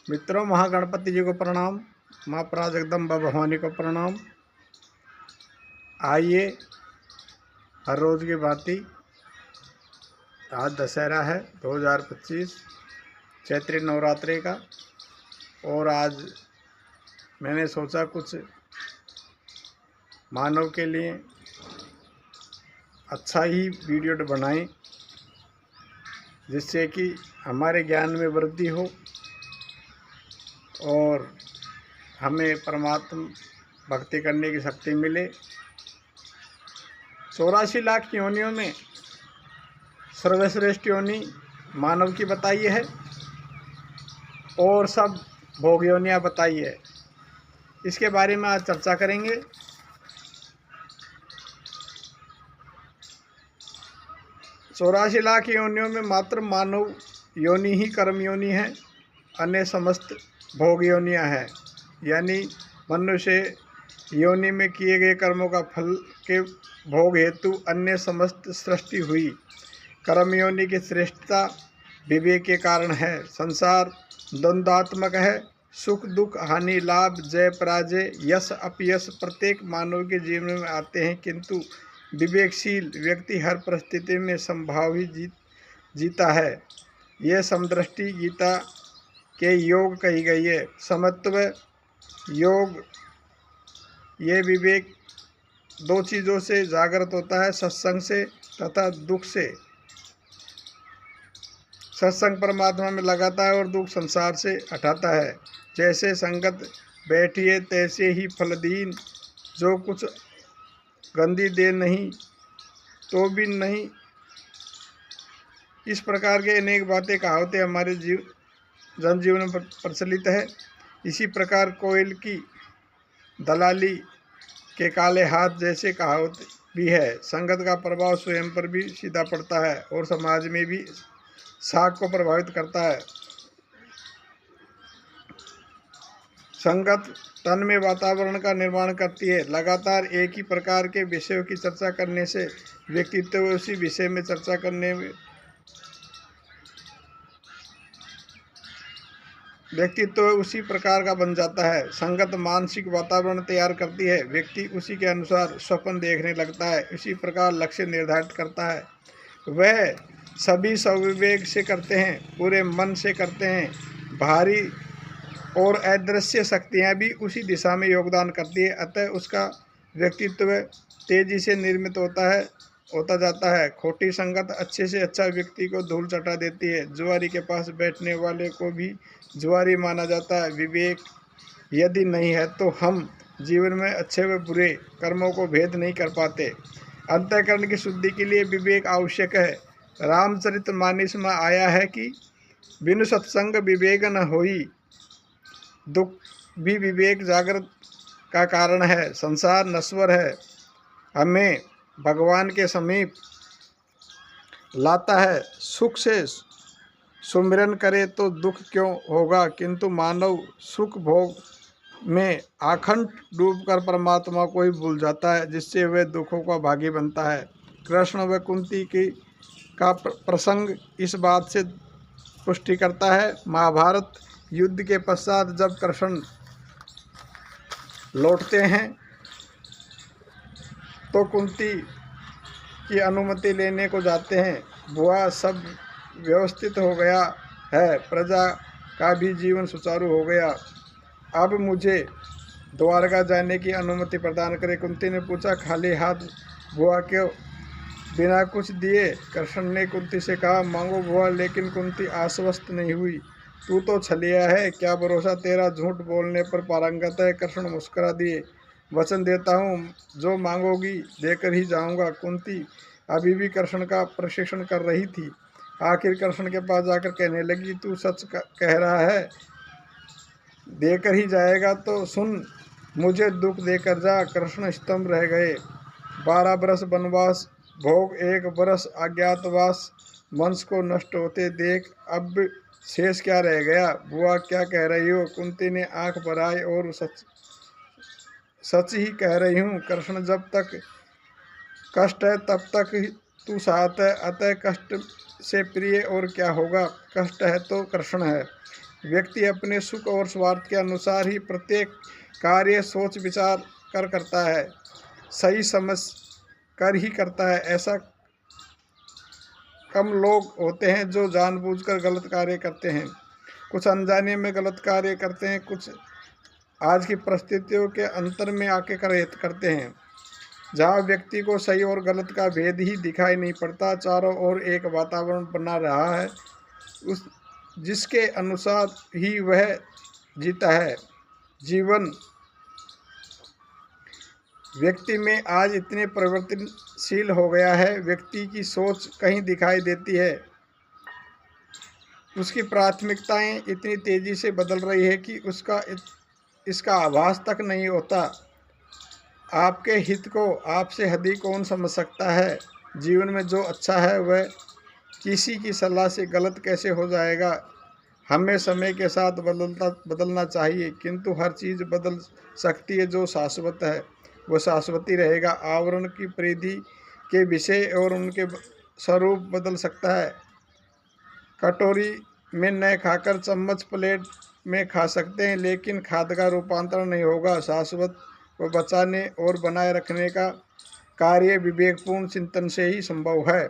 मित्रों, महागणपति जी को प्रणाम, माँ पराजगदम्बा भवानी को प्रणाम। आइए हर रोज़ की भांति आज दशहरा है 2025 चैत्री नवरात्रि का, और आज मैंने सोचा कुछ मानव के लिए अच्छा ही वीडियो बनाएं, जिससे कि हमारे ज्ञान में वृद्धि हो और हमें परमात्मा भक्ति करने की शक्ति मिले। 84 लाख योनियों में सर्वश्रेष्ठ योनि मानव की बताई है और सब भोग योनियाँ बताई है। इसके बारे में आज चर्चा करेंगे। चौरासी लाख योनियों में मात्र मानव योनि ही कर्म योनि है, अन्य समस्त भोग योनियाँ हैं। यानी मनुष्य योनि में किए गए कर्मों का फल के भोग हेतु अन्य समस्त सृष्टि हुई। कर्म योनि की श्रेष्ठता विवेक के कारण है। संसार द्वंद्वात्मक है। सुख दुख, हानि लाभ, जय पराजय, यश अपयश प्रत्येक मानव के जीवन में आते हैं, किंतु विवेकशील व्यक्ति हर परिस्थिति में संभाव ही जीता है। यह समदृष्टि गीता के योग कही गई है। समत्व योग, ये विवेक दो चीज़ों से जागृत होता है, सत्संग से तथा दुख से। सत्संग परमात्मा में लगाता है और दुख संसार से हटाता है। जैसे संगत बैठिए तैसे ही फलदीन, जो कुछ गंदी दे नहीं तो भी नहीं। इस प्रकार के अनेक बातें कहावतें हमारे जनजीवन में प्रचलित है। इसी प्रकार कोयल की दलाली के काले हाथ जैसे कहावत भी है। संगत का प्रभाव स्वयं पर भी सीधा पड़ता है और समाज में भी साख को प्रभावित करता है। संगत तन में वातावरण का निर्माण करती है। लगातार एक ही प्रकार के विषयों की चर्चा करने से व्यक्तित्व उसी विषय में चर्चा करने में व्यक्तित्व उसी प्रकार का बन जाता है। संगत मानसिक वातावरण तैयार करती है। व्यक्ति उसी के अनुसार स्वप्न देखने लगता है, इसी प्रकार लक्ष्य निर्धारित करता है। वह सभी स्वविवेक से करते हैं, पूरे मन से करते हैं। बाहरी और अदृश्य शक्तियाँ भी उसी दिशा में योगदान करती है, अतः उसका व्यक्तित्व तेजी से निर्मित होता जाता है। खोटी संगत अच्छे से अच्छा व्यक्ति को धूल चटा देती है। जुआरी के पास बैठने वाले को भी जुआरी माना जाता है। विवेक यदि नहीं है तो हम जीवन में अच्छे व बुरे कर्मों को भेद नहीं कर पाते। अंतःकरण की शुद्धि के लिए विवेक आवश्यक है। रामचरितमानस में आया है कि बिनु सत्संग विवेक न होई। दुख भी विवेक जागृत का कारण है। संसार नश्वर है, हमें भगवान के समीप लाता है। सुख से सुमिरन करे तो दुख क्यों होगा, किंतु मानव सुख भोग में आखंड डूबकर परमात्मा को ही भूल जाता है, जिससे वह दुखों का भागी बनता है। कृष्ण व कुंती का प्रसंग इस बात से पुष्टि करता है। महाभारत युद्ध के पश्चात जब कृष्ण लौटते हैं तो कुंती की अनुमति लेने को जाते हैं। बुआ, सब व्यवस्थित हो गया है, प्रजा का भी जीवन सुचारू हो गया, अब मुझे द्वारका जाने की अनुमति प्रदान करें। कुंती ने पूछा, खाली हाथ बुआ क्यों, बिना कुछ दिए? कृष्ण ने कुंती से कहा, मांगो बुआ। लेकिन कुंती आश्वस्त नहीं हुई। तू तो छलिया है, क्या भरोसा तेरा झूठ बोलने पर पारंगत है। कृष्ण मुस्कुरा दिए, वचन देता हूँ, जो मांगोगी देकर ही जाऊँगा। कुंती अभी भी कृष्ण का प्रशिक्षण कर रही थी। आखिर कृष्ण के पास जाकर कहने लगी, तू सच कह रहा है, देकर ही जाएगा तो सुन, मुझे दुख देकर जा। कृष्ण स्तंभ रह गए। 12 बरस वनवास भोग, 1 बरस अज्ञातवास, वंश को नष्ट होते देख अब शेष क्या रह गया। बुआ, क्या कह रही हो? कुंती ने आंख भराई और सच ही कह रही हूँ। कृष्ण, जब तक कष्ट है तब तक तू साथ है, अतः कष्ट से प्रिय और क्या होगा। कष्ट है तो कृष्ण है। व्यक्ति अपने सुख और स्वार्थ के अनुसार ही प्रत्येक कार्य सोच विचार कर करता है, सही समझ कर ही करता है। ऐसा कम लोग होते हैं जो जानबूझकर गलत कार्य करते हैं, कुछ अनजाने में गलत कार्य करते हैं, कुछ आज की परिस्थितियों के अंतर में आके करते हैं। जहाँ व्यक्ति को सही और गलत का भेद ही दिखाई नहीं पड़ता, चारों ओर एक वातावरण बना रहा है उस जिसके अनुसार ही वह जीता है। जीवन व्यक्ति में आज इतने परिवर्तनशील हो गया है, व्यक्ति की सोच कहीं दिखाई देती है, उसकी प्राथमिकताएं इतनी तेजी से बदल रही है कि इसका आभास तक नहीं होता। आपके हित को आपसे अधिक कौन समझ सकता है? जीवन में जो अच्छा है वह किसी की सलाह से गलत कैसे हो जाएगा? हमें समय के साथ बदलना चाहिए, किंतु हर चीज़ बदल सकती है। जो शाश्वत है वह शाश्वती रहेगा। आवरण की परिधि के विषय और उनके स्वरूप बदल सकता है। कटोरी में न खाकर चम्मच प्लेट में खा सकते हैं, लेकिन खाद्य का रूपांतरण नहीं होगा। शाश्वत को बचाने और बनाए रखने का कार्य विवेकपूर्ण चिंतन से ही संभव है।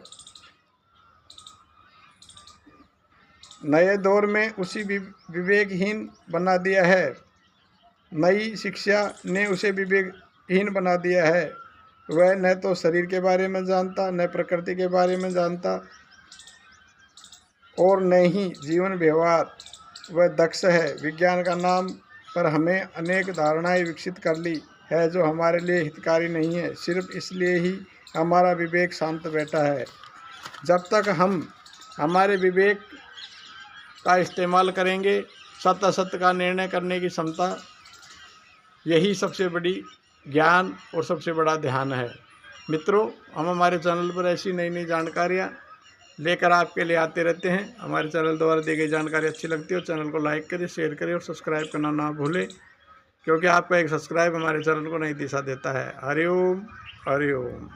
नए दौर में उसी विवेकहीन बना दिया है। नई शिक्षा ने उसे विवेकहीन बना दिया है। वह न तो शरीर के बारे में जानता, न प्रकृति के बारे में जानता और न ही जीवन व्यवहार। वह दक्ष है। विज्ञान का नाम पर हमें अनेक धारणाएं विकसित कर ली है जो हमारे लिए हितकारी नहीं है। सिर्फ इसलिए ही हमारा विवेक शांत बैठा है। जब तक हम हमारे विवेक का इस्तेमाल करेंगे, सत्य असत्य का निर्णय करने की क्षमता, यही सबसे बड़ी ज्ञान और सबसे बड़ा ध्यान है। मित्रों, हम हमारे चैनल पर ऐसी नई नई जानकारियाँ लेकर आपके लिए आते रहते हैं। हमारे चैनल द्वारा दी गई जानकारी अच्छी लगती है तो चैनल को लाइक करें, शेयर करें और सब्सक्राइब करना ना भूलें, क्योंकि आपका एक सब्सक्राइब हमारे चैनल को नई दिशा देता है। हरि ओम, हरि ओम।